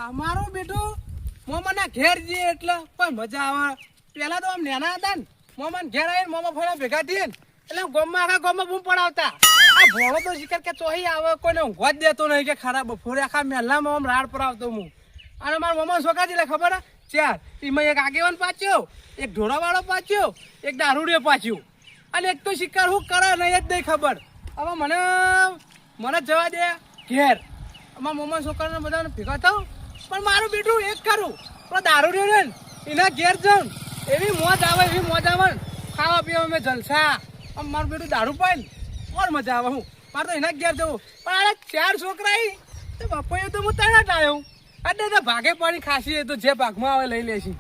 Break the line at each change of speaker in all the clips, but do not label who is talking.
અમારું બેટું મોમાના ઘેર જઈએ એટલે પણ મજા આવે. પેલા તો આમ નેના હતા ને મોમાન ઘેર આવીને મોમા ફોડા ભેગા થઈએ ને એટલે ગામમાં આખા ગામમાં બૂમ પડાવતા. આ ભોળો તો શિકાર કે ચોહી આવે કોઈને ઊંઘવા જ દેતો નહીં કે ખરાબ બપોરે આખા મહેલામાં આમ રાડ પડાવતો હું. અને મારા મોમાં છોકરા એટલે ખબર હે ચાર એમાં એક આગેવાન પાછ્યો, એક ઢોરાવાળો પાછ્યો, એક દારૂડિયો પાછ્યો અને એક તો શિકાર શું કરે નહીં જ નહીં ખબર. હવે મને જવા દે ઘેર અમારા મોમાં છોકરાને બધાને ભેગા થાવ. પણ મારું બેટું એક કરું તો દારૂડિયો ને એના ઘેર જાઉં એવી મોજ આવે ને ખાવા પીવા મેં જલસા. આમ મારું બેટું દારૂ પાય ને ઓર મજા આવે. હું મારે તો એના ઘેર જવું પણ આ ચાર છોકરા તો બપોરે તો હું તરત આવ્યો એટલે તો ભાગે પાણી ખાસી તો જે ભાગમાં આવે લઈ લેશી.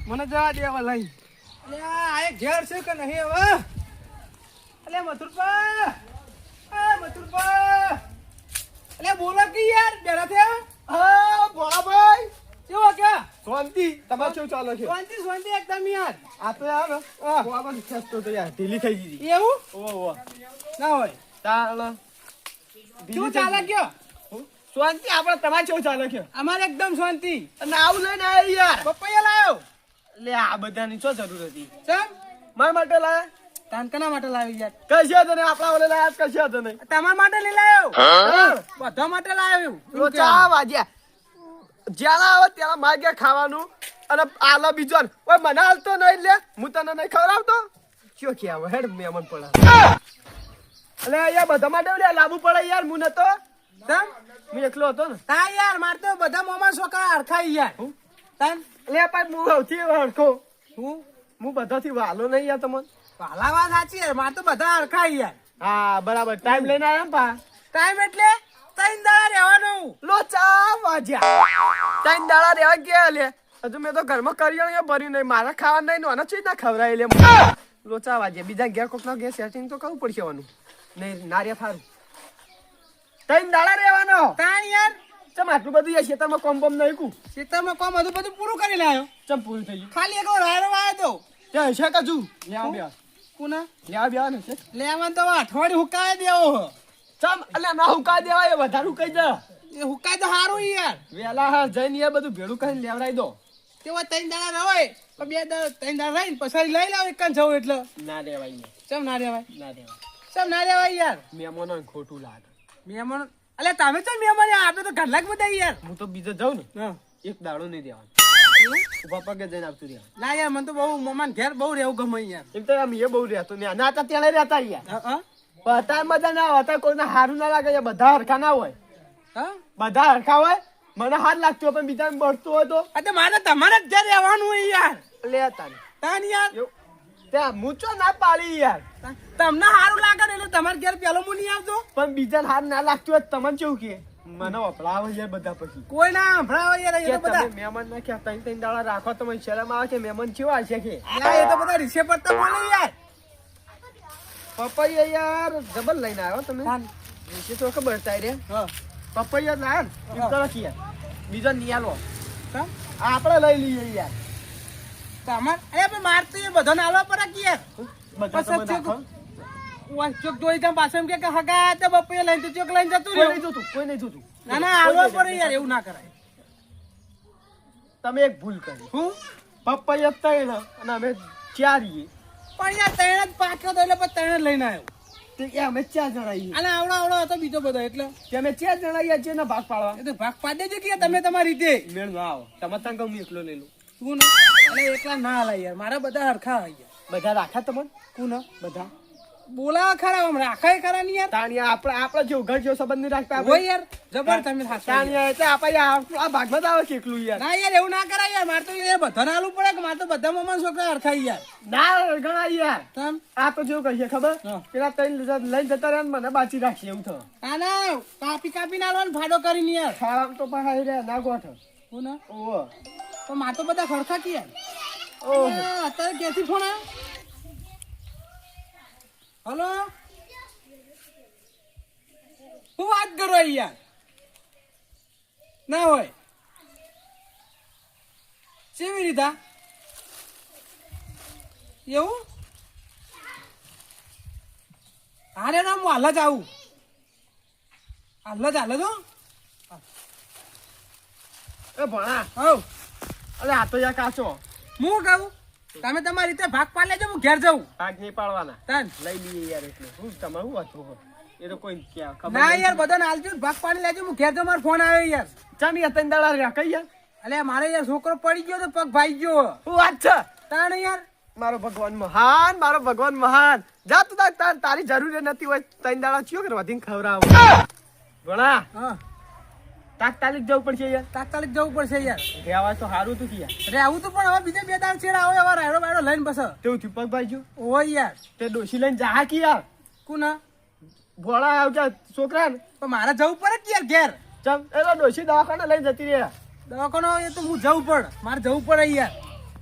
મને જવા દે હવે લઈ. એટલે આ એક ઘેર છે કે નહીં હવે? એટલે મથુરપા એટલે બોલો કે યાર બેઠા થયા.
હા ભોળાભાઈ
કેવો કે
શાંતિ તમારે શું ચાલે છે?
શાંતિ એકદમ યાર.
આ તો યાર ભોળાભાઈ ખેંચતો તો યાર ઢીલી થઈ ગઈ.
એવું
ઓહો
ના હોય
ચાલ
શું ચાલે કયો?
શાંતિ આપણે તમારે શું ચાલે છે?
અમારે એકદમ શાંતિ.
અને આવું લઈને આવ્યા યાર
પપૈયા લાયો.
એટલે આ બધાની શું જરૂર હતી?
ચમ
મારા માટે લાયા?
તાનકના માટે લાવ્યો યાર.
કશી હતો નહીં આપણા ઓલે લાયા કશી હતો નહીં.
તમારા માટે લઈ લાવ્યો. બધા માટે લાવ્યો.
તો ચા વાગ્યા જ્યાં આવે ત્યાં માગ્યા ખાવાનું અને આલા બીજો ઓય મને હાલતો નહીં લે હું તને નહીં ખવડાવતો શું કે આવે હેડ મેમન પડે એટલે અહીંયા બધા માટે લાવવું પડે યાર હું નતો
તમ
હું એકલો હતો ને
તા યાર માર તો બધા મોમાં છોકરા હરખાઈ યાર. તમ
એટલે પણ હું સૌથી હરખો હું બધાથી વાલો નહીં યાર તમને
પાલા વાત સાચી યાર. માર તો બધા હરખાઈ યાર.
હા બરાબર ટાઈમ લઈને આવ્યા પા
ટાઈમ એટલે 3 દાડા રહેવાનું.
લો ચા વાજ્યા 3 દાડા રહેવા ગયા લે હજુ મેં તો ઘરમાં કરિયાણું ભર્યું નહીં મારા ખાવા નહીં આના ચીજ ના ખવડાય લે લોચા વાજ્યા બીજા ઘેર કોક ના ઘેર સેટિંગ તો કરવું પડશે વાનું નહીં નારિયા થારું 3 દાડા રહેવાનો.
તાણ યાર
ચમ આટલું બધું યાર ખેતરમાં કોમ બોમ નહીં કુ
ખેતરમાં કોમ બધું પૂરું કરી લાયો.
ચમ પૂરું થઈ ગયું
ખાલી એક રાયરો આવ્યો તો
ત્યાં છે કજુ લ્યા બ્યા
કોના
લ્યા બ્યા ને છે
લેવાનું તો અઠવાડિયું હુકાય દેવો.
ચમ એટલે ના હુકા દેવાય વધારે હુકાઈ દે
એ હુકાય તો સારું યાર.
વેલા હા જઈને યાર બધું ભેળું કરીને લેવડાવી દો.
તેવા 3 દાડા રવાય પણ 2 દાડા 3 દાડા રહીને પછી લઈ લાવ એક જવું એટલે
ના દેવાય ને
ચમ ના રેવાય?
ના દેવાય
ચમ ના રેવાય યાર?
મહેમાનો ખોટું લાગે.
મહેમાન અલે તમે તો મહેમાન આપે તો ઘરલા જ બધા યાર.
હું તો બીજો જાઉં ને
હા
એક દાડો નહીં દેવાનો ઉભા પગે જઈને આવતું રહ્યા.
ના યાર મને તો બહુ મમાન ઘેર બહુ રહેવું ગમે યાર.
એમ તો આમ એ બહુ રહેતો ને ના હતા ત્યાં રહેતા યાર
હા
બધા મજા ના હોતા કોઈને સારું ના લાગે બધા હરખા ના હોય
હા
બધા હરખા હોય મને હાથ લાગતો હોય પણ બીજાને બળતું હોય તો
અરે મારે તમારે જ ઘેર રહેવાનું હોય યાર.
લેતા ને
તાન યાર
ત્યાં મૂચો ના પાડી યાર
તમને સારું લાગે ને એટલે તમારે ઘેર પેલો હું નહીં આવતો.
પણ બીજાને હાથ ના લાગતું હોય તમને કેવું કે મને વપરાવે યાર બધા પછી
કોઈ ના સંભળાવે યાર. એ તો બધા
મહેમાન ના ક્યાં 3 દાડા રાખો તમે શરમ આવે છે મહેમાન કેવા હશે કે
એ તો બધા રીસે પડતા બોલે યાર.
પપૈયા યાર જબર લઈને આવ્યો તમે રીસે તો ખબર થાય રે
હા
પપૈયા ના એમ તો રાખી યાર બીજો નિયાલો
હા
આપણે લઈ લઈએ યાર
તમાર અરે પણ માર તો એ બધો નાલવા પર કે યાર.
બધા તો બધા ખાઓ.
ઓય ચોક જોઈ તા પાછળ એમ કે હગા તે બપૈયા લઈને તો ચોક લઈને જતું
કોઈ
રહ્યું.
નહીં જોતું કોઈ નહીં જોતું
ના ના આવવા પડે યાર એવું ના કરાય.
તમે એક ભૂલ કરી
હું
પપૈયા 3 અને અમે 4 છીએ
પણ યાર તૈણ જ પાક્યો તો એટલે પછી તૈણ જ લઈને આવ્યો.
તે એ અમે 4 જણા છીએ
અને આવડો હતો બીજો બધો એટલે
કે અમે 4 જણા છીએ છે ને ભાગ પાડવા
એ તો ભાગ પાડે છે કે તમે તમારી રીતે
મેળ ના આવો તમે તાંગ હું એકલો લઈ લઉં
શું ના અને એકલા ના લાય યાર મારા બધા હરખા હોય યાર.
બધા રાખા તમને
કોણ
બધા
બોલાવા ખરા આમ રાખાય ખરા નહીં યાર.
તાણિયા આપણે જેવું ઘર જેવો સંબંધ નહીં રાખતા
હોય યાર જબર તમે સાચા યાર.
તાણિયા એટલે આપણે આ ભાગમાં જ આવે છે એકલું યાર
ના યાર એવું ના કરાય યાર. મારે તો એ બધાને આલું પડે કે મારે તો બધા મમ્મા છોકરા હરખાય યાર.
ના ઘણા યાર
તમ
આ તો જેવું કહીએ ખબર
હા.
પેલા 3 લઈને જતા રહ્યા ને મને બાચી રાખશે એવું થયું
ના ના કાપી નાખવાનો ફાડો કરીને યાર.
ખાવામાં તો પણ હાઈ રહ્યા ના ગોઠ
હું ના
ઓહો
તો માર તો બધા ખરખા કે યાર.
ઓહો
અત્યારે ક્યાંથી ફોન આવ્યો? હલો હું વાત કરો યાર ના હોય કેવી રીતે એવું અરે ના હું હાલ જ આવું હાલ જ તો
એ ભણા
હવ
અરે આ તો યાર કાચો
હું કહું તમે તમારી રીતે ભાગ પાડ લેજો હું ઘેર જાઉં
ભાગ નહીં પાડવાના
તન
લઈ લઈએ યાર એટલે હું તમારું હતું હો. એ તો કોઈ ક્યાં ખબર
ના
નહીં.
યાર બધાને આલજો ને ભાગ પાડી લેજો હું ઘેર જાઉં મારો ફોન આવ્યો યાર
ચામ યાર તને દાડા રહ્યા કઈ યાર
અલે મારે યાર છોકરો પડી ગયો તો પગ ભાઈ ગયો
હું વાત છે
તાણ યાર
મારો ભગવાન મહાન મારો ભગવાન મહાન જા તું તારી જરૂર નથી હોય તને દાડા ચિયો કે વધીને ખવડાવો ભણા
હા
તાત્કાલિક જવું પડશે યાર
તાત્કાલિક જવું પડશે યાર
રહેવાય તો સારું તું યાર
અરે આવું તો પણ હવે બીજા બે દાળ છેડા આવે હવે રાયડો બાયડો લઈને બસ
તેવું થયું પગ ભાઈ જો
ઓય યાર
તે ડોશી લઈને જા કી યાર
કોના
ભોળા આવજા છોકરા ને
પણ મારે જવું પડે કે યાર ઘેર
ચમ એલો ડોશી દવાખાને લઈને જતી રહ્યા
દવાખાનો એ તો હું જવું પડે મારે જવું પડે યાર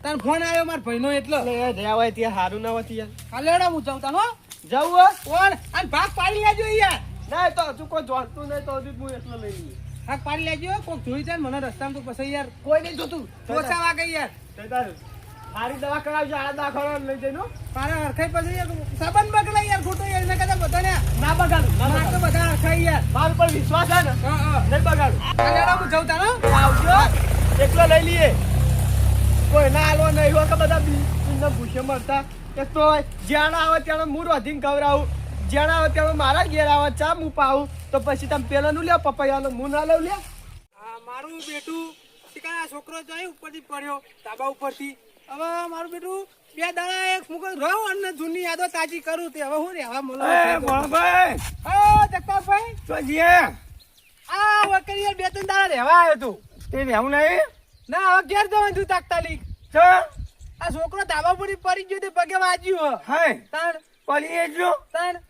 તાર ફોન આવ્યો મારા ભાઈનો એટલો
એટલે યાર રહેવાય ત્યાં સારું ના હોતી યાર
હાલે હેડો હું જઉં તાનો
જવું હોય
કોણ અને ભાગ પાડી લેજો યાર
ના તો હજુ કોઈ જોડતું નહીં તો હજુ હું એટલો લઈ લઈએ
ભાગ પાડી લેજો કોક જોઈ જાય ને મને રસ્તામાં તો પછી યાર
કોઈ નહીં જોતું
ઓછા વાગે યાર
સારી દવા કરાવજો આ દવાખાના લઈ જઈને હો.
મારે હરખાઈ પછી યાર સાબન બગડાય યાર ખોટો યાર એના કરતા બધાને
ના બગાડું ના
મારે તો
બગાડું.
બધા હરખાઈ યાર
મારા ઉપર વિશ્વાસ છે ને
હા હા
નહીં બગાડું
હાલે હેડો હું જઉં તાનો
આવજો એકલો લઈ લઈએ કોઈ ના હાલવા નહીં હોય કે બધા બીને ભૂસે મળતા એક તો જ્યાં આવે ત્યાં હું રોધીને ખવડાવું જ્યાં આવે ત્યાં મારા ઘેર આવે ચા હું પાવું તો પછી તમે પેલાનું લ્યો પપૈયાનું હું ના લઉં લ્યો
આ મારું બેટું શિકાર છોકરો જાય ઉપરથી પડ્યો ધાબા ઉપરથી હવે મારું બેટું બે દાડા એક મુકત રહું અને જૂની યાદો તાજી કરું તે હવે હું રહેવા મળો
ભાઈ
ઓ જગતાભાઈ
તો જીએ
આ વકરી યાર બે ત્રણ દાડા રહેવા આવ્યો તું
તે રહેવું નહીં
ના હવે ઘેર જવાનું છું તાત્કાલિક
તો
આ છોકરો ધાબા ઉપરથી પડી ગયો તે પગે વાગ્યું
હાય
તાણ
પડી એટલો
તાણ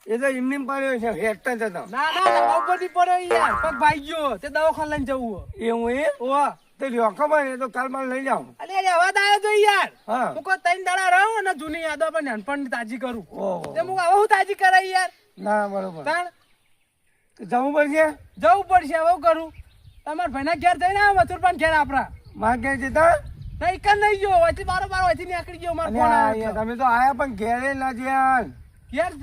એ તો એમને પડ્યો છે હેઠતા જતો
ના ના ધાબા ઉપરથી પડ્યો યાર પગ ભાઈ ગયો તે દવાખાને લઈને જવું
એવું એ
ઓ
તો લ્યો ખબર એ તો કાલ માં લઈ જાઉં
અરે રહેવા જ આવ્યો તો યાર
હા
હું કોઈ ત્રણ દાડા રહું અને જૂની યાદો પણ નાનપણની તાજી કરું
ઓહો
તે હું હવે હું તાજી કરાય યાર
ના બરોબર
તાણ
તો જવું પડશે
જવું પડશે હવે હું કરું તમારા ભાઈના ઘેર જઈને આવો મથુરપાન ઘેર આપણા
માં કે જતા
નહીં કર નહીં ગયો વચ્ચે બારો વચ્ચે નીકળી ગયો મારો ફોન આવ્યો
તમે તો આયા પણ ઘેરે ના જ્યાં
ઘેર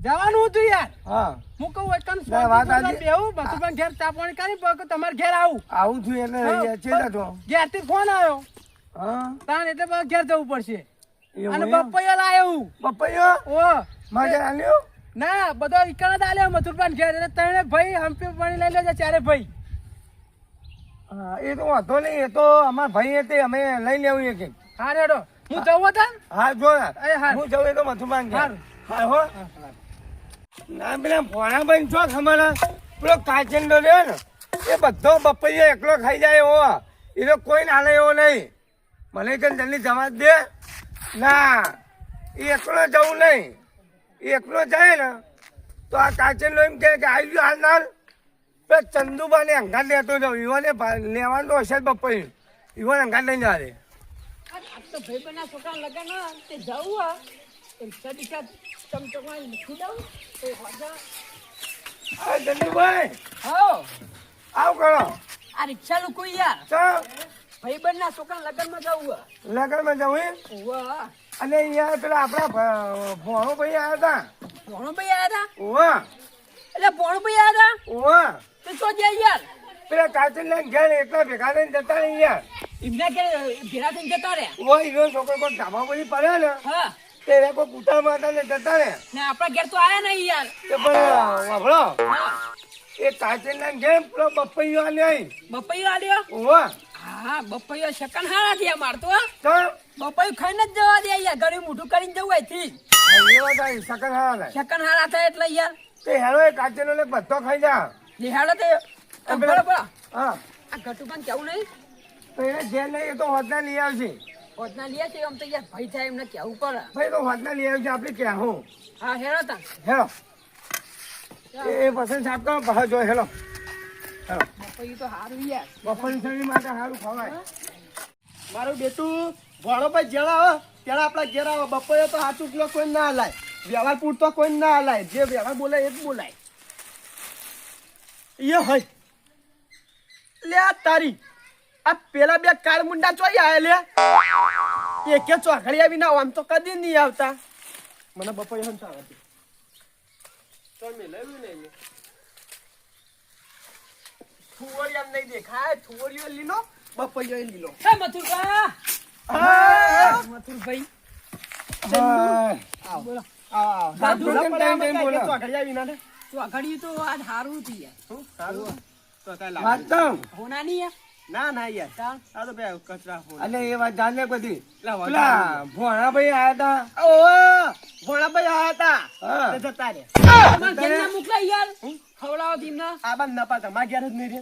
જવાનું હતું યાર
હા
હું કહું એકમ
ના, વાત સાચી.
બેહું મથુરપાન ઘેર ચા પાણી કરી પછી તમારે ઘેર આવું
આવું છું એટલે ચેતા તો
ઘેરથી ફોન આવ્યો
હા
તાણ એટલે પછી ઘેર જવું પડશે
એવું
અને
એમ?
બપૈયા લાયો હું
પપૈયો
ઓ
માગે આલ્યો
ના બધો ઈકણ જ આલ્યો મથુરપાન ઘેર એટલે ત્રણે ભાઈ હમ્પી પાણી લઈ લેજો ચારે ભાઈ
હા એ તો વાંધો નહીં એ તો અમાર ભાઈ તે અમે લઈ લેવું એક એક.
હા રેડો હું જવું હતા
હા જો
એ હા.
હું જવું એ તો મથુમાન ઘેર.
હારું.
હા હો ના પેલા ભોણા ભાઈ છો ખમાના પેલો કાચંડો રહ્યો ને એ બધો બપૈયો એકલો ખાઈ જાય એવો એ તો કોઈ ના લે એવો નહીં મને કઈ જલ્દી જવા જ દે ના એ એકલો જવું નહીં એ એકલો જાય ને તો આ કાચંડો એમ કહે કે આવી ગયો હાલ નાલ પેલા ચંદુબાને અંગાત લેતો જાઉં ઈવાને લેવાનું તો હશે જ બપૈયું ઈવાને અંગાત લઈને આવે
તો ભાઈબંધના છોકરા લગન તે જવું એમ સદીકા ચમચમાઈ મૂકી દઉં તો હોજા
આ ચંદુભાઈ
હો
આવ કરો
આ રિક્ષા લોકો યાર
ચાલ
ભાઈબંધના છોકરા લગનમાં જવું
લગનમાં જવું એમ?
ઓવા
અને અહીંયા પેલા આપણા ભોણો ભાઈ આવ્યા હતા
ભોણુભાઈ આવ્યા
ઓવા
હતા એટલે ભોણુભાઈ આવ્યા હતા
ઓવા
તો શું જાય યાર
પેલા કાચન લઈને ઘેર એકલા ભેગા થઈને જતા રહી યાર
એમના કે ભેરા થઈને જતા રહ્યા
ઓવા ઈનો છોકરો કોઈ ધાબા પર પડ્યો ને
હા
તે એને કોઈ કૂટામાં હતા ને જતા રહે
ને આપણા ઘેર તો આયા નહીં યાર
તે પણ વાપરો
હા
એ કાચન લઈને ઘેર પેલો બપૈયો આલ્યો અહીં.
બપૈયો આલ્યો
ઓવા
હા બપૈયો શકન હારા થયા મારતો હા
તો
બપૈયું ખાઈને જ જવા દે યાર ઘરે મોઢું કરીને જવું અહીંથી
એવા થાય સકર હારા થાય
શકન હારા થાય એટલે યાર
તે હેરો એ કાચનો ને બધો ખાઈ જા
નિહાળો તે
આ
બરાબર
પેલા- હા
આ ઘટું કેવું નહીં
તો એને ઘેર નહીં એ તો હોદના લઈ આવશે
હોદના લીયા છે આમ તો યાર ભાઈ થાય એમને કેવું પડે
ભાઈ તો હોદના લઈ આવશે આપણે ક્યાં હું
હા હેરો તા
હેલો એ પસંદ સાફ કરો બહાર જો હેલો હેલો
બપૈયું તો સારું યાર
બપોરની શરીર માટે સારું ખવાય મારું બેટું ભણો ભાઈ જેડા હો ત્યારે આપણા ઘેર આવો બપોરે તો સાચું કિલો કોઈ ના હલાય વ્યવહાર પૂરતો કોઈ ના હલાય જે વ્યવહાર બોલાય એ જ બોલાય એ હોય લે આ તારી આ પેલા બે કાળ મુંડા ચોઈ આયા લે એકે ચોઘડિયા વિના આમ તો કદી નહીં આવતા મને બપોરે હંસા હતી તો મેં લેવું નહીં થુવરિયા નહીં દેખાય, થુવરિયો લીલો, બપૈયો લીલો.
હે મથુરભા
હા.
મથુરભાઈ બોલો
સાધુ કેમ ટાઈમ ટાઈમ બોલો? ચોકડિયા વિના ને.
તો અઘડિયું તો આજ હારું હતું યાર
શું? સારું. તો કાંઈ લાગે.
વાત તો
હોના નહીં યાર
ના ના યાર.
તાણ.
આ તો બે કચરા ફોન.
અને એ વાત જાણે બધી
પેલા
પેલા ભોણાભાઈ આયા તા
ઓહો, ભોળાભાઈ આયા હતા.
હા.
તે જતા રે.
તમારા ઘેરના મોકલાય યાર ખવડાવો તેમને
આ બાદ ના પાતા માં ઘેર જ નહીં રે.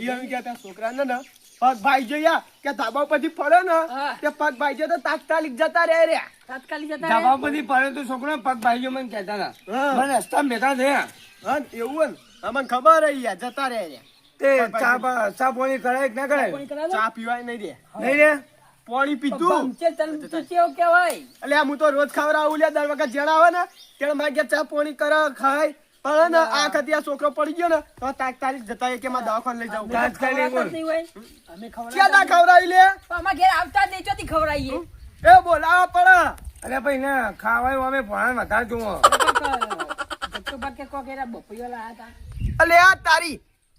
ઈ એમ કહેતા છોકરાને ને પગ ભાઈ જોયા કે ધાબા પરથી પડે ને
હા.
તે પગ ભાઈ જો તો તાત્કાલિક જતા રે રે.
તાત્કાલિક જતા
ધાબા પરથી પડે તો છોકરો પગ ભાઈઓ મને કહેતા હતા
હા.
મને રસ્તા ભેગા થયા
હા એવું ને અમને ખબર હે યાર જતા રે રે.
તે ચા પાણી કરાય કે ના કરાય
કોણ કરાવે
ચા પીવાય નહીં રે.
નહીં રે
પાણી પીધું.
બમચે તને તો કેવું કહેવાય
એટલે હું તો રોજ ખવડાવું લે દર વખત જણ આવે ને ત્યારે મારે ઘેર ચા પાણી કરે ખાય પણ ને આ વખતે આ છોકરો પડી ગયો ને તો તાત્કાલિક જતા રહે કે મારે દવાખાને લઈ જાવું.
તાત્કાલિક
ખવડાવતા જ
બોલ.
નહીં હોય અમે
ક્યાં ના
ખવડાવતા
ખવડાવી લે
તો અમારા ઘેર આવતા જ નહીં ચોથી ખવડાવીએ
એ બોલાવા પડે.
અરે ભાઈ ના ખાવાનું અમે ભણા વધારે જુઓ
અલે આ તારી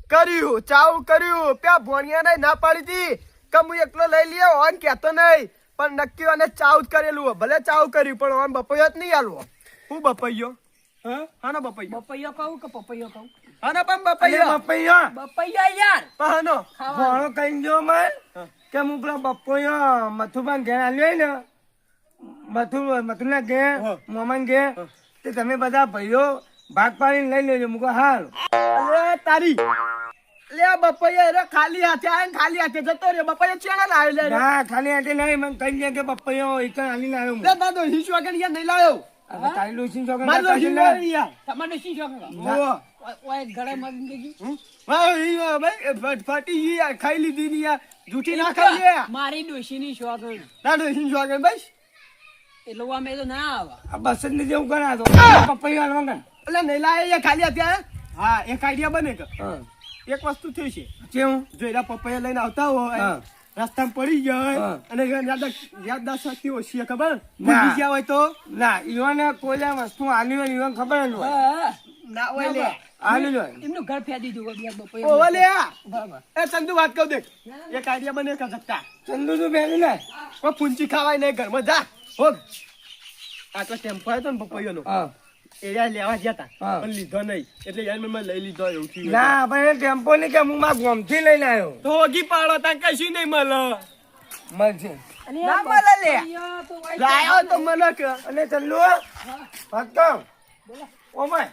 કર્યું ચાવ કર્યું પ્યા ભોણિયા ના પાડી હતી કે હું એકલો લઈ લ્યો ઓન કહેતો નહીં પણ નક્કી અને ચાવ જ કરેલું હો. ભલે ચાવ કર્યું પણ ઓન બપૈયો જ નહીં આલવો. હું બપૈયો હાનો બપૈયો
બપૈયો કહું કે પપૈયો કહું
હાનો પણ
અરે
બપૈયો
બપૈયા
બપૈયા યાર
હાનો
ભણો કઈ જો મેં કે હું પેલા બપોયો મથુબાન ઘેર આવ્યો ને મથુના ઘેર
હા.
મોમન ઘેર તે તમે બધા ભાઈઓ ભાગ પાડીને લઈ લેજો મુકો હાલ
અલે તારી લે આ બપૈયા રે ખાલી હાથે આય ને ખાલી હાથે જતો રે બપૈયા ચેના લાવ્યો લે
ના ખાલી હાથે નહીં મને કહી દે કે બપૈયો એક આલી લાવ્યો હું
લે દાદો હિસ વગર યાર નહીં લાવ્યો
હવે તારી ડોશી છોકરા
મારો
તારી
હિસ
લે.
વગર યાર
તમારે શું શોખ
ઓહો
ઓય ગળે મગી ગઈ
હા ઈ ભાઈ ફટી ઈ યાર ખાઈ લીધી ની યાર જૂઠી ના ખાઈ લે
મારી ડોશીની શોખ
દાદો હિસ વગર બસ
એટલે અમે તો ના આવે
આ બસ જ ને જેવું કરા તો પપૈયો હાલવા
એટલે નહીં લાવે યાર ખાલી હાથે આયા? હા એક આઈડિયા બને કે
હા
એક વસ્તુ થઈ છે
કેવું
જો એના પપૈયા લઈને આવતા હોય
હા.
રસ્તામાં પડી જાય
હા.
અને યાદદાસ્ત શક્તિ ઓછી છે ખબર ભૂલી ગયા હોય તો
ના ઈવાને કોઈ આ વસ્તુ આલી હોય ઈવાને ખબર જ હોય
હા.
ના હોય લે
આલી જ હોય
એમનું ઘર ફેદી દીધું બે બપોરે
ઓવા લે આ.
બરાબર
એ ચંદુ વાત કહું દેખ એક આઈડિયા બને કે સત્તા
ચંદુ તું બેસી લે
કોઈ પૂંચી ખાવાય નહીં ઘરમાં જા હોગ આ તો ટેમ્પો આવ્યો તો ને પપૈયાનો
હા
એ યાર લેવા ગયા તા
હા.
પણ લીધો નહીં એટલે યાર મેં લઈ લીધો એવું થયું
ના ભાઈ ટેમ્પો ની કે હું મારા ગોમથી લઈને આવ્યો
તો હોગી પાડો તા કશું નહીં મળે
મળશે
અને
ના
આ
બોલે લે.
બપૈયા તો વાય
લાયો તો મને કે
અને ચંદુ ભક્ત ઓમાય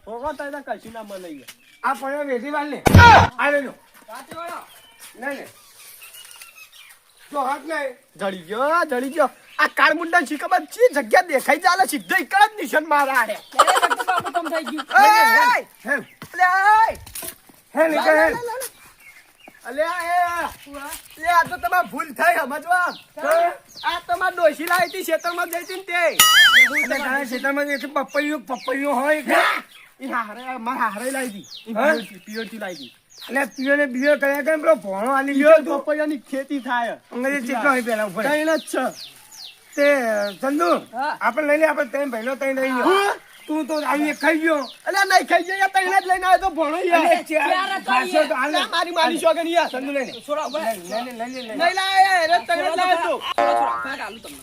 હોગો તો એને કશું ના મળે યાર.
આ પડ્યો વેઠી વાળ ને આ લેજો
વાળો.
નહીં ને જો હાથ નહીં
જડી ગયો આ કાળમુંડા શીખબર ચી જગ્યા દેખાઈ ચાલે સીધો એક જ નિશાન મારા આડે
ત્યારે લગતું બાપુ તમ થઈ ગયું
એય!
હેમ
અલે એય!
હે નીકળ હેમ
અલે લે આ તો તમારે ભૂલ થઈ સમજવા આ તમાર ડોશી લાવી હતી ખેતરમાં જઈ હતી ને તે
એટલે તારા ખેતરમાં જે પપૈયો હોય કે
ઈ હારે મારા હારે લાવી હતી
હા?
પિયોરથી લાવી
એટલે પીઓ ને બીઓ કર્યા કરે પેલો ભોણો આલી
હતી
ગયો
પિયોર પપૈયાની ખેતી થાય
અંગ્રેજી ચેટલો હોય પેલા ઉપર
કઈ જ છે
તે ચંદુ
હા.
આપણે લઈ લે આપણે ત્રણ ભાઈનો ત્રણ લઈ ગયો
હા?
તું તો આવી ખાઈ ગયો
અલે નહીં ખાઈ જાય તઈને જ લઈને આવ્યો તો ભણો યાર
ચાર હતા
પાછો તો હાલે.
આ મારી માની શોગન યાર
ચંદુ લઈ લે
છોડો ઉભા રહો.
નહીં લાયા રે તઈને જ લાવ્યો તો
છોડો, કાઢ આલું તમને.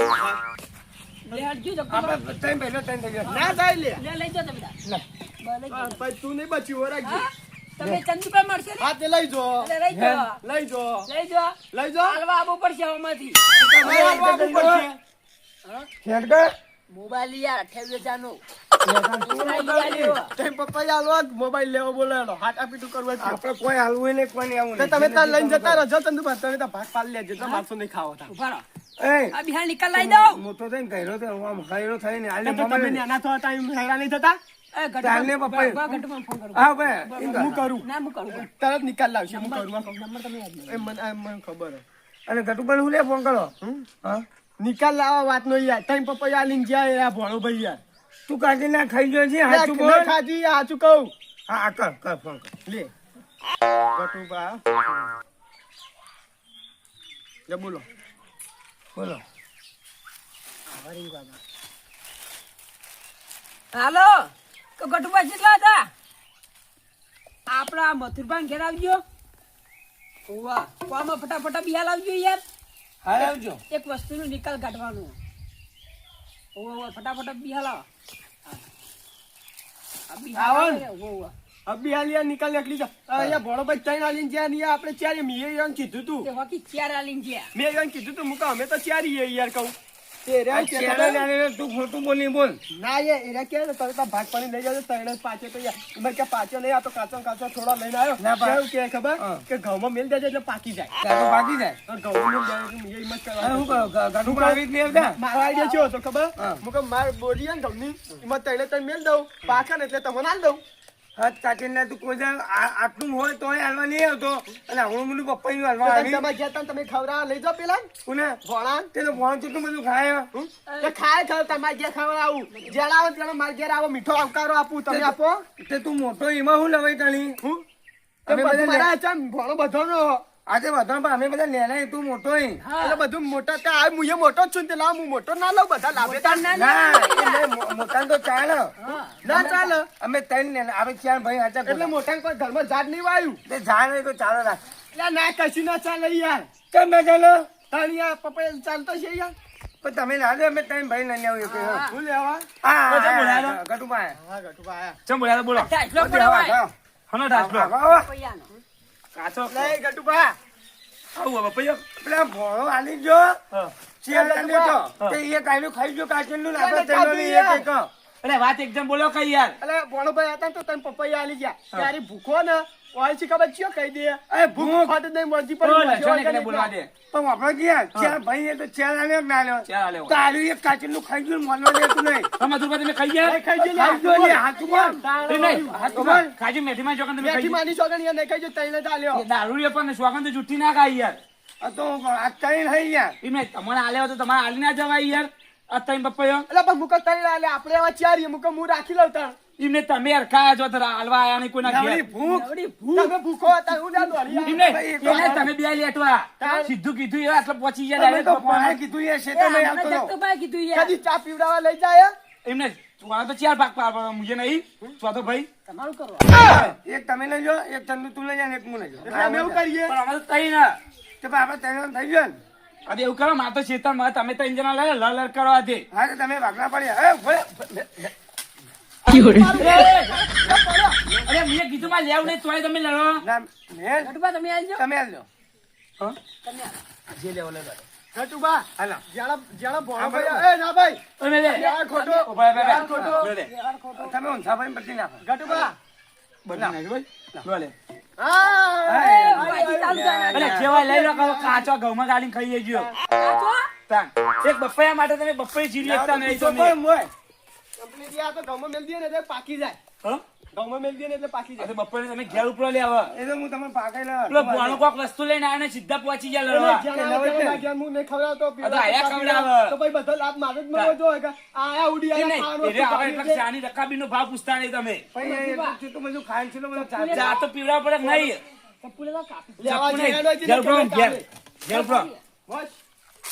લે હટજો જગતો બાપુ.
આપણે ત્રણ ભાઈનો ત્રણ લઈ ગયો
ના થાય લે
લે લઈ જાઓ તમે તાર.
લે.
બસ લઈ જાઓ.
પછી તું નહીં બચ્યું હો રાખજે
હા? તમે ચંદુભાઈ મળશે ને?
હા તે લઈ જો
એટલે લઈ જાઓ.
લઈ જો
લઈ જાઓ.
લઈ જો
હાલવા આવવું પડશે આમાંથી.
તમારે આપવું પડશે.
ખેડ કર
મોબાઈલ યાર 28,000
તેમ પપ્પા આલો મોબાઈલ લેવો બોલાનો હાથ આપીટું કરવું છે.
આપણે કોઈ હાલવું નહીં કોઈ નહીં આવું
તો તમે તાર લઈને જતા રહો ચંદુ ભાઈ તમે તો ભાગ પાડી લેજો તો મારસો નહીં ખાવો તા.
ઉભા રહો.
એ
આ બિહાર નિકાલ લાવી દઉં.
મોટો થઈને ગયરો તો આમ ગયરો થઈને આલે
તો તમે નાના થવા ટાઈમ હેરાન નહીં થતા
એ
ચાલને
ગઢમાં-
પપ્પા.
ગઢમાં ફોન કરું.
હા ભાઈ
હું કરું
ના, હું કરું.
તરત નિકાલ લાવશે હું કરું
નંબર તમે યાદ નહીં.
મને ખબર હે.
અને ગટુભાઈ હું લે ફોન કરો હા
નિકાલ લાવવા વાત નો યાર ટાઈમ પપ્પા યાર લઈને જાય આ ભણો ભાઈ યાર
તું કાઢી ના ખાઈ ગયો છે હાચું બોલ
ના ખાધી હાચું કહું
હા હા, કર ફોન કર
લે ગટુબા લે બોલો
બોલો
હાલો તો ગટુભાઈ કેટલા હતા આપડા મથુરભાઈ ઘેર આવજો. ઓવા કોમાં ફટાફટ બિહાલ આવજો યાર.
હાલ આવજો.
એક વસ્તુનો નિકાલ કાઢવાનો. ઓવા ફટાફટ બિહાલ આવો. આ બિહાલ
આવો
આવે
ને.
ને, ઓવા.
અબી હાલિયા નિકાલ નીકળી જા અહીંયા ભણો ભાઈ ત્રણ આલીને જ્યાં નહીં આપણે ચાર મેં યાર કીધું તું
તે હોકી ચાર આલીને ગયા.
મેં યાર કીધું તું મુકા અમે તો ચાર યાર કહું તે રે
આ ચેલા જાણે તું ખોટું બોલી બોલ.
ના એ એરા કે તમે તો ભાગ પાણી લઈ જાવ તણે પાછે તો યાર મેં કે પાછો નહીં આ તો કાચો કાચો થોડા લઈને આવ્યો
ના પા-
કેવું કે ખબર
હા.
કે ઘઉંમાં મેલ દેજો એટલે પાકી જાય
તારું બાકી જાય.
ઘઉં મેલ જાય એટલે મેં હિંમત
હવે
કરવા
શું કરો? ગાડું પાવી જ નહીં આવતા?
મારો આઈડિયા શું હતો ખબર
હા.
મુકે માર બોરી ને ઘઉંની એમાં તણે તણ મેલ દઉં પાકા ને એટલે તમને આલ દઉં
હાથ કાઢીને તું કોઈ દાડો આટલું હોય તોય હાલવા નહીં આવતો અને હું બધું પપ્પાનું હાલવા આવી.
તમે ગયા તા ને તમે ખવડાવવા લઈ જાઓ પેલા
કોને?
ભોળા
તે તો ભણ કેટલું બધું ખાય.
તે ખાય ખાવ તમારે ઘેર ખવડાવું જેડા આવો ત્યારે મારે ઘેર આવો મીઠો આવકારો આપું તમે આપો
તે તું મોટો એમાં હું લવાઈ તણી?
હું
અમે
બધું
બધા
મારા ચમ ભણો બધોનો
આજે બધા પણ અમે બધા લેના તું મોટો ય.
એટલે બધું મોટા તે આ હું એ મોટો જ છું ને તે લાવ હું મોટો ના લઉં બધા લાભે તાર ના
ના મોટા તો ચાલે.
ના ચાલે
અમે ત્રણ લેના આવે ચાર ભાઈ હાચા
એટલે મોટા કોઈ ઘરમાં ઝાડ નહીં વાયું
તે ઝાડ હોય તો ચાલે રાખ.
એટલે ના કશું ના ચાલે યાર
કેમ ના ચાલે?
તાણિયા પપૈયા ચાલતો છે યાર
પણ તમે ના લે અમે ત્રણ ભાઈ લઈને આવીએ કોઈ.
હું લેવા
હા
તો ચમ બોલાવો?
ગટુભાઈ.
હા ગટુભા આયા
ચમ બોલ્યા બોલો
ઢાંચલો પડવાય.
હનો ડાસલો
પૈયાનો.
કાચો
લે ગટુભા
આવું હવે પૈયો
પેલા ભોળો આલી જો
હા.
ચેર આલ્યો તો તે એ કાયલું ખાઈ જો કાચેલું ને આપણે ત્રણનું નહીં એક એક.
અરે વાત એકદમ બોલો કઈ યાર
એટલે ભણોભાઈ હતા ને તો તમે પપૈયા આલી ગયા ત્યારે ભૂખો ને ઓય છે ખબર ચિયો કહી દે
એ ભૂખ
ખાટ નહીં મરજી
બોલો,
પડી
જોને કને બોલવા દે
પણ આપણે ગયા ચાર ભાઈ એ તો ચાર આલ્યો કે ના આલ્યો?
ચાર આલ્યો.
તો આલ્યું એક કાચેલું ખાઈ ગયું મોનવા દેતું નહીં.
તમે મધુરભાઈ તમે ખાઈ ગયા
ખાઈ ગયો
ખાઈ ગયો લે, હાથું બોલ.
નહીં, નહીં.
હાથું બોલ.
ખાજી મેથીમાં ચોકન તમે
મેથી
ખાઈ
માની સોગન યાર નહીં ખાઈ તઈને ચાલ્યો
ગયા. દારૂ લે પણ શ્વાકન તો જુઠ્ઠી ના ખાઈ યાર
આ તો આ ત્રણ થઈ ગયા.
એમને તમારે આલે હોય તો તમારે આલી ના જવાય યાર આ તઈ પપ્પાયો
એટલે પણ મુકો તઈને આલે આપણે એવા ચારીએ મુકો હું રાખી લઉં તાણ
એમને તમે યાર ખાયા છો તો હાલવા આયા નહીં કોઈના
નવરી
ઘેર
ભૂખ.
નવરી ભૂખ.
તમે ભૂખો હતા હું ના દોડી
એમને
ભાઈ,
એને તમે બે લેટવા સીધું કીધું યાર એટલે પહોંચી ગયા
તમે તો
direct
ભોળાએ
પપ્પાને.
કીધું એ
એ
શેતો નહીં
આમને
આવતો.
જગતુભાઈ કીધું યાર.
કદી ચા પીવડાવવા લઈ જાય
એમને વાળા તો ચાર ભાગ પાડવા મુજે નહીં ચોથો ભાઈ
તમારું કરો.
એક તમે લઈ જાઓ, એક ચંદુ તું લઈ જા ને એક હું લઈ જાઉં.
એટલે અમે એવું કરીએ
પણ અમે તો તઈ ના
તો પણ આપણે ત્રણ થઈ ગયો ને.
હવે એવું કરો મારે તો શેતાનમાં તમે ત્રણ જણા લઈ લડ કરવા દે
હા તો તમે ભાગલા પડ્યા. એ ભલે.
અરે મેં કીધું માં લેવું નહીં તોય તમે લડો
ના, મેલ.
ગટુભા તમે આવજો.
તમે આલજો.
જે લેવો લડો
ઘટુબા
હાલો.
જ્યાં ભણો ભાઈ એ ના ભાઈ
તમે લે
યાર ખોટો
ઉભા રહે,
યાર
ઉભા
ખોટો
રહે.
તમે ઊંધા ભાઈને બદલી નાખો.
ઘટુબા
બધી નાખી ભાઈ. લો લે.
હા
એ, ભાઈજી ચાલુ થાય.
અરે કેવાય લઈ લો કાચો ઘઉંમાં ગાડીને ખાઈએ ગયો
આજો.
તાન એક બપૈયા માટે તમે બપૈયા ચીરી એકતા નહીં
તો
તમે
કોઈ મોય.
કંપની આ તો ઘઉંમાં મેલ દઈએ ને એટલે પાકી જાય
હા?
ઘઉંમાં મેલ દઈએ ને એટલે પાકી
આ
જાય
તો બપોરે તમે ઘેર ઉપરો લે હવે
એ તો હું તમને પાકેલા.
પેલો ભોણો કોક વસ્તુ લઈને આવે ને સીધા પહોંચી ગયા લડવા
જ્યાં આવે ત્યાં લાગ્યા, હું નહીં ખવડાવતો,
આ તો આયા
પીવડાવતો,
ખવડાવે.
તો ભાઈ બધો લાભ મારે જ મળવો જોઈએ કે આયા ઉડી
એ
આયા
નહીં,
ખાવાનું
એટલે
વસ્તુ
આપણે
ખાવી
એટલા
છે.
ચાની રકાબીનો ભાવ પૂછતા નહીં તમે
ભાઈ, એ તો ચૂતું બધું ખાઈને છે, બધું ચાલશે.
ચા તો પીવડાવ પડે કે નહીં
ચપ્પુને તો કાપી.
લેવા
ચપ્પુ નહીં.
જવાનો છે ને
ઘેર ઉપરો,
તમે
ઘેર.
કાપી.
ઘેર ઉપરો.
બસ.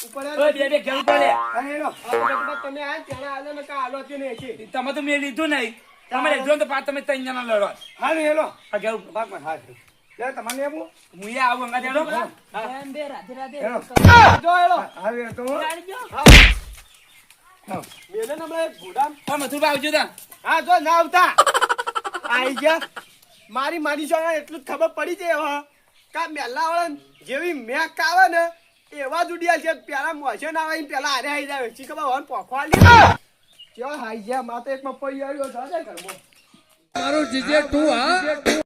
ઉપર
ઓય, બે બે ઘેર ઉપરો લે.
અને એનો.
આ તો બધું તમે આયા ત્યાં આલે ને કાં આલો છે ને એકે.
તમે તો મેં લીધું નહીં તમે લીધું ને તો પાછા તમે ત્રણ જણા લડો
હાલો, એનો.
આ ઘેર ઉપરો.
ભાગ માં, હા. લે, તમારે લેવું?
હું એ આવું અંગા દેડો
એમ બે રાધે રાધે.
એનો.
જો એલો.
હાલો, એ તો.
આવજો.
મેલે ને હમણાં એક ઘોડામ.
હા મથુરભાઈ આવજો તા
હા જો ના આવતા આઈ ગયા મારી છોકરાને એટલું જ ખબર પડી છે હવે કા મેલા વાળા જેવી મેક આવે ને એવા જ ઉડિયા છે પેલા મોછે ના આવે પેલા હારે આવી જાય ચી ખબર વન પોખવા લે ચો હાઈ ગયા માતે એક મપઈ આવ્યો દાદા ઘરમાં
મારું જીજે તું હા